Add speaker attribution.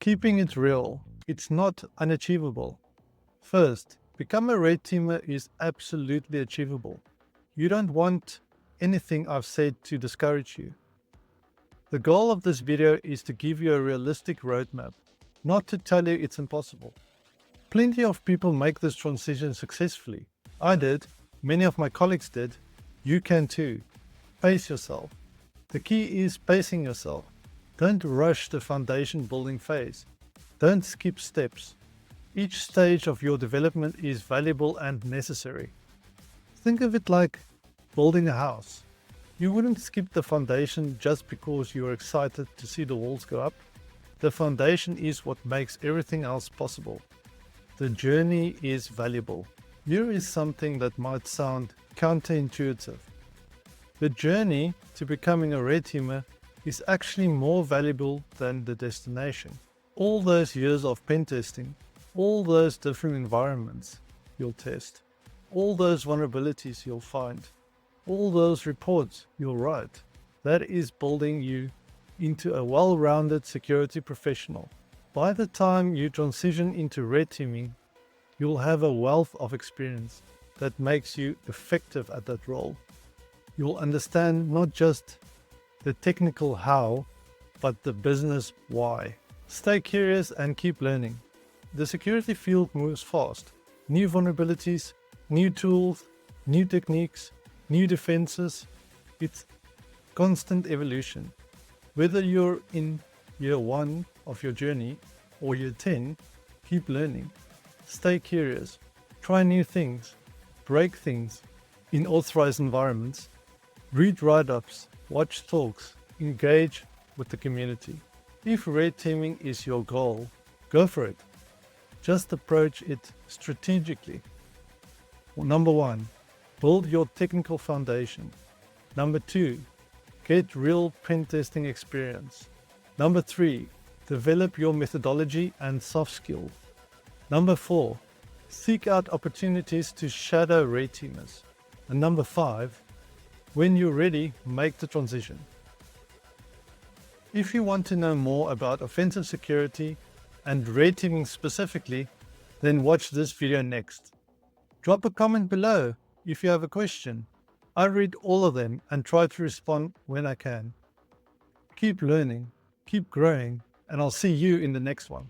Speaker 1: Keeping it real, it's not unachievable. First, become a red teamer is absolutely achievable. You don't want anything I've said to discourage you. The goal of this video is to give you a realistic roadmap, not to tell you it's impossible. Plenty of people make this transition successfully. I did, many of my colleagues did, you can too. Pace yourself. The key is pacing yourself. Don't rush the foundation building phase. Don't skip steps. Each stage of your development is valuable and necessary. Think of it like building a house. You wouldn't skip the foundation just because you're excited to see the walls go up. The foundation is what makes everything else possible. The journey is valuable. Here is something that might sound counterintuitive. The journey to becoming a red teamer is actually more valuable than the destination. All those years of pen testing, all those different environments you'll test, all those vulnerabilities you'll find, all those reports you'll write, that is building you into a well-rounded security professional. By the time you transition into red teaming, you'll have a wealth of experience that makes you effective at that role. You'll understand not just the technical how, but the business why. Stay curious and keep learning. The security field moves fast. New vulnerabilities, new tools, new techniques, new defenses. It's constant evolution. Whether you're in year 1 of your journey or year 10, keep learning. Stay curious. Try new things. Break things in authorized environments. Read write-ups. Watch talks. Engage with the community. If red teaming is your goal, go for it. Just approach it strategically. Number 1, build your technical foundation. Number 2, get real pen testing experience. Number 3, develop your methodology and soft skills. Number 4, seek out opportunities to shadow red teamers. And number 5, when you're ready, make the transition. If you want to know more about offensive security and red teaming specifically, then watch this video next. Drop a comment below if you have a question. I read all of them and try to respond when I can. Keep learning, keep growing, and I'll see you in the next one.